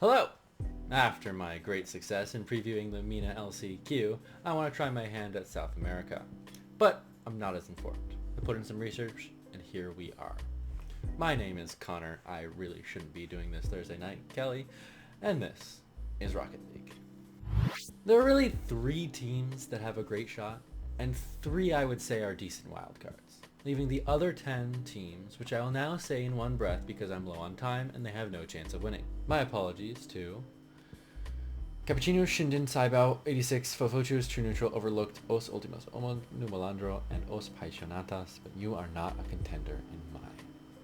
Hello! After my great success in previewing the MENA LCQ, I want to try my hand at South America. But I'm not as informed. I put in some research, and here we are. My name is Connor. I really shouldn't be doing this Thursday night, Kelly. And this is Rocket League. There are really 3 teams that have a great shot, and 3 I would say are decent wildcards, leaving the other 10 teams, which I will now say in one breath because I'm low on time and they have no chance of winning. My apologies to Cappuccino, Shindin, Saibao, 86, Fofochus, True Neutral, Overlooked, Os Ultimos, Omon, Numalandro, and Os Paixonatas, but you are not a contender in my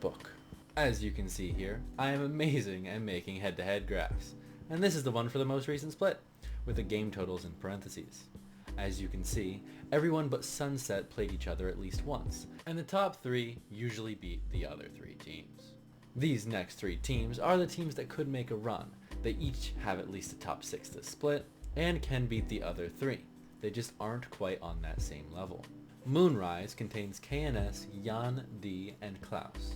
book. As you can see here, I am amazing at making head-to-head graphs, and this is the one for the most recent split, with the game totals in parentheses. As you can see, everyone but Sunset played each other at least once, and the top 3 usually beat the other 3 teams. These next 3 teams are the teams that could make a run. They each have at least a top 6 this split, and can beat the other 3. They just aren't quite on that same level. Moonrise contains KNS, Jan, D, and Klaus.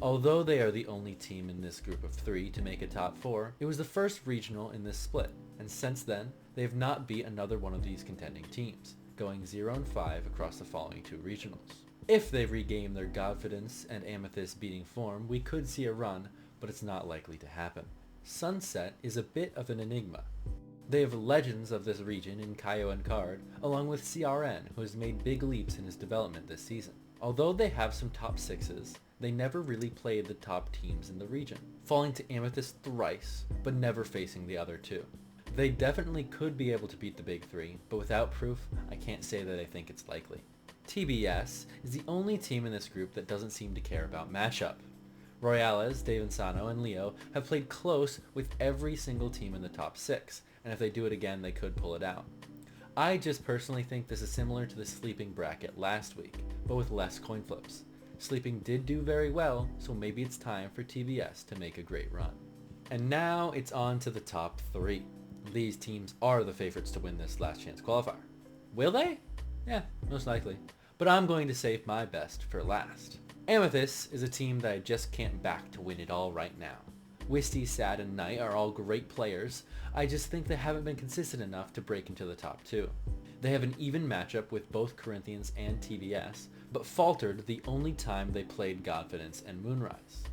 Although they are the only team in this group of 3 to make a top 4, it was the first regional in this split, and since then, they have not beat another one of these contending teams, going 0-5 across the following 2 regionals. If they regain their Godfidence and Amethyst beating form, we could see a run, but it's not likely to happen. Sunset is a bit of an enigma. They have legends of this region in Kaio and Card, along with CRN, who has made big leaps in his development this season. Although they have some top 6s, they never really played the top teams in the region, falling to Amethyst thrice, but never facing the other 2. They definitely could be able to beat the big 3, but without proof, I can't say that I think it's likely. TBS is the only team in this group that doesn't seem to care about matchup. Royales, Davinsano, and Leo have played close with every single team in the top 6, and if they do it again, they could pull it out. I just personally think this is similar to the sleeping bracket last week, but with less coin flips. Sleeping did do very well, so maybe it's time for TBS to make a great run. And now it's on to the top 3. These teams are the favorites to win this last chance qualifier. Will they? Yeah, most likely. But I'm going to save my best for last. Amethyst is a team that I just can't back to win it all right now. Wisty, Sad, and Knight are all great players. I just think they haven't been consistent enough to break into the top 2. They have an even matchup with both Corinthians and TBS, but faltered the only time they played Godfidence and Moonrise.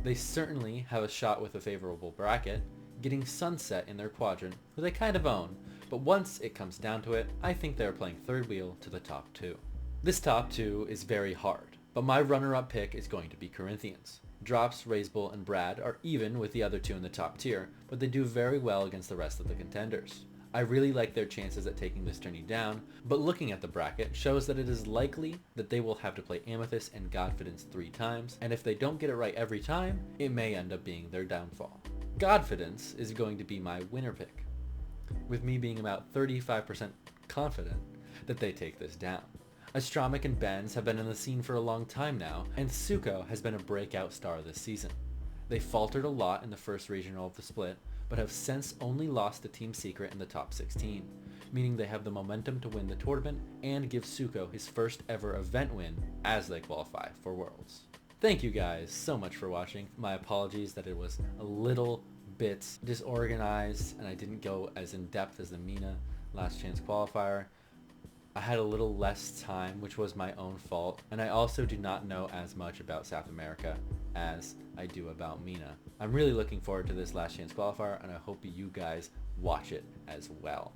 They certainly have a shot with a favorable bracket, getting Sunset in their quadrant, who they kind of own, but once it comes down to it, I think they are playing third wheel to the top 2. This top 2 is very hard, but my runner-up pick is going to be Corinthians. Drops, Razebull, and Brad are even with the other 2 in the top tier, but they do very well against the rest of the contenders. I really like their chances at taking this journey down, but looking at the bracket shows that it is likely that they will have to play Amethyst and Godfidence 3 times, and if they don't get it right every time, it may end up being their downfall. Godfidence is going to be my winner pick, with me being about 35% confident that they take this down. Astramic and Benz have been in the scene for a long time now, and Tsuko has been a breakout star this season. They faltered a lot in the first regional of the split, but have since only lost to Team Secret in the top 16, meaning they have the momentum to win the tournament and give Tsuko his first ever event win as they qualify for Worlds. Thank you guys so much for watching. My apologies that it was a little bit disorganized and I didn't go as in depth as the MENA last chance qualifier. I had a little less time, which was my own fault, and I also do not know as much about South America as I do about MENA. I'm really looking forward to this last chance qualifier, and I hope you guys watch it as well.